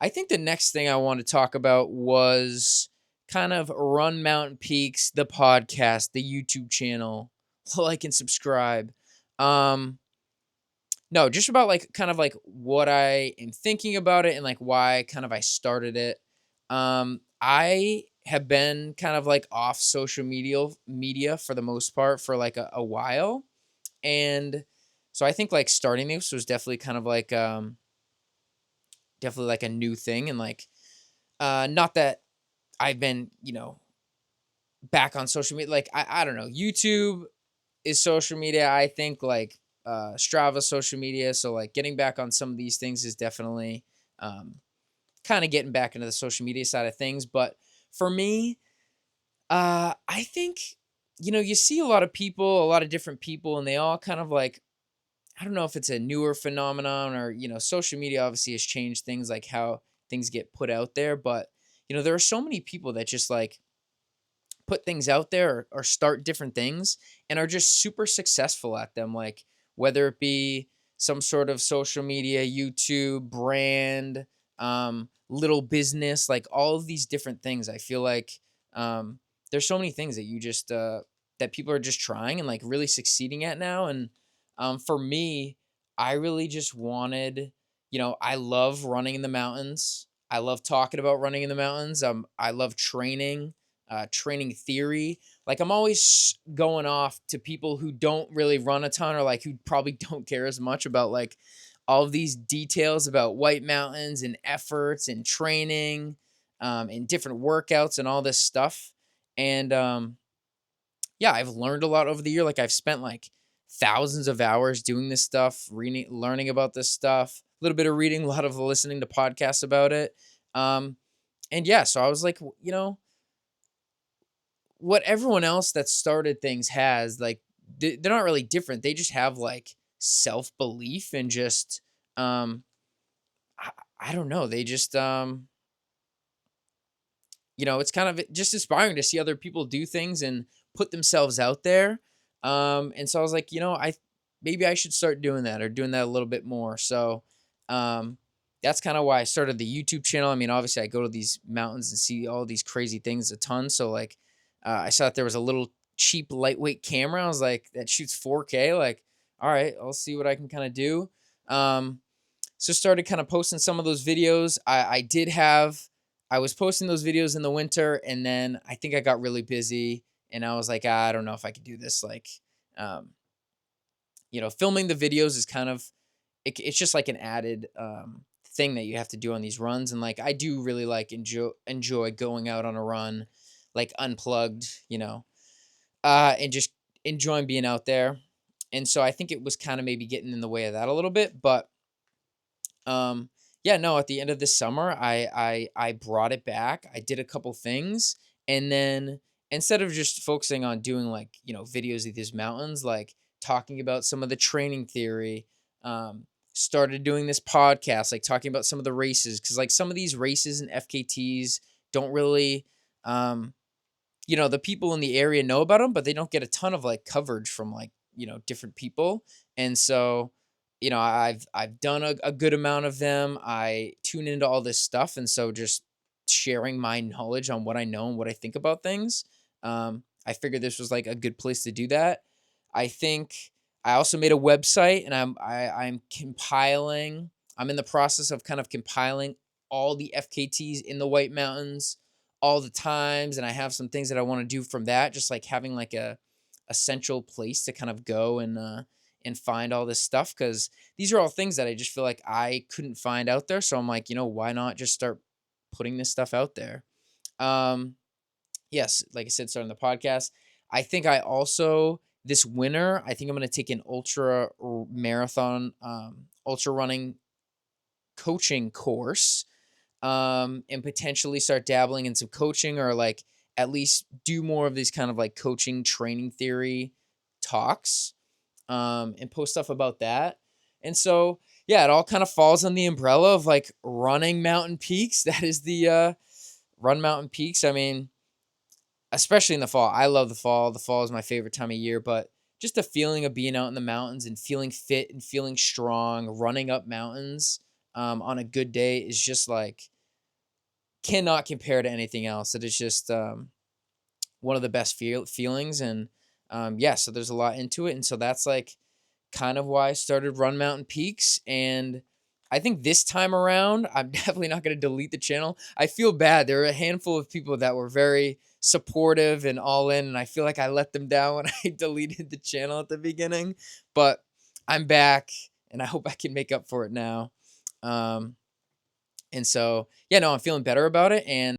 I think the next thing I want to talk about was kind of Run Mountain Peaks, the podcast, the YouTube channel, like and subscribe. Um, no, just about like kind of like what I am thinking about it and like why kind of I started it. I have been kind of like off social media for the most part for like a while. And so I think like starting this was definitely kind of like definitely like a new thing and like not that I've been, back on social media. Like I don't know. YouTube is social media. I think like Strava social media. So like getting back on some of these things is definitely um kind of getting back into the social media side of things. But for me, I think, you see a lot of people, a lot of different people, and they all kind of like, I don't know if it's a newer phenomenon or, social media obviously has changed things like how things get put out there. But, there are so many people that just like put things out there or start different things and are just super successful at them. Like whether it be some sort of social media, YouTube, brand, little business, like all of these different things. I feel like there's so many things that you just that people are just trying and like really succeeding at now. And for me, I really just wanted, I love running in the mountains. I love talking about running in the mountains. I love training theory. Like I'm always going off to people who don't really run a ton or like who probably don't care as much about like all of these details about White Mountains and efforts and training and different workouts and all this stuff. And yeah, I've learned a lot over the year. Like I've spent like thousands of hours doing this stuff, reading, learning about this stuff, a little bit of reading, a lot of listening to podcasts about it. Um, and yeah, so I was like, what everyone else that started things has, like, they're not really different. They just have like self-belief and just um I, I don't know. They just it's kind of just inspiring to see other people do things and put themselves out there. And so I was like, I maybe I should start doing that or doing that a little bit more. So um that's kind of why I started the YouTube channel. I mean, obviously I go to these mountains and see all these crazy things a ton. So like I saw that there was a little cheap lightweight camera. I was like, that shoots 4K. Like, all right, I'll see what I can kind of do. Um so started kind of posting some of those videos. I was posting those videos in the winter, and then I think I got really busy and I was like, I don't know if I could do this. Like, um, filming the videos is kind of it's just like an added thing that you have to do on these runs. And like I do really like enjoy going out on a run, like unplugged, and just enjoying being out there. And so I think it was kind of maybe getting in the way of that a little bit. But yeah, no, at the end of the summer, I brought it back. I did a couple things, and then instead of just focusing on doing like, videos of these mountains, like talking about some of the training theory, started doing this podcast, like talking about some of the races, because like some of these races and FKTs don't really the people in the area know about them, but they don't get a ton of like coverage from like, different people. And so, I've done a good amount of them. I tune into all this stuff. And so just sharing my knowledge on what I know and what I think about things. I figured this was like a good place to do that. I think I also made a website and I'm compiling. I'm in the process of kind of compiling all the FKTs in the White Mountains, all the times, and I have some things that I want to do from that, just like having like a central place to kind of go and find all this stuff, because these are all things that I just feel like I couldn't find out there. So I'm like, why not just start putting this stuff out there? Um, yes, like I said, starting the podcast. I think I also this winter, I think I'm gonna take an marathon, ultra running coaching course, and potentially start dabbling in some coaching or like at least do more of these kind of like coaching training theory talks, and post stuff about that. And so, yeah, it all kind of falls on the umbrella of like running mountain peaks. That is the run mountain peaks. I mean, especially in the fall. I love the fall. The fall is my favorite time of year, but just the feeling of being out in the mountains and feeling fit and feeling strong, running up mountains on a good day is just like cannot compare to anything else. It is just one of the best feelings, and yeah, so there's a lot into it, and so that's like kind of why I started Run Mountain Peaks. And I think this time around, I'm definitely not going to delete the channel. I feel bad. There are a handful of people that were very supportive and all in, and I feel like I let them down when I deleted the channel at the beginning. But I'm back, and I hope I can make up for it now. And so, yeah, no, I'm feeling better about it. And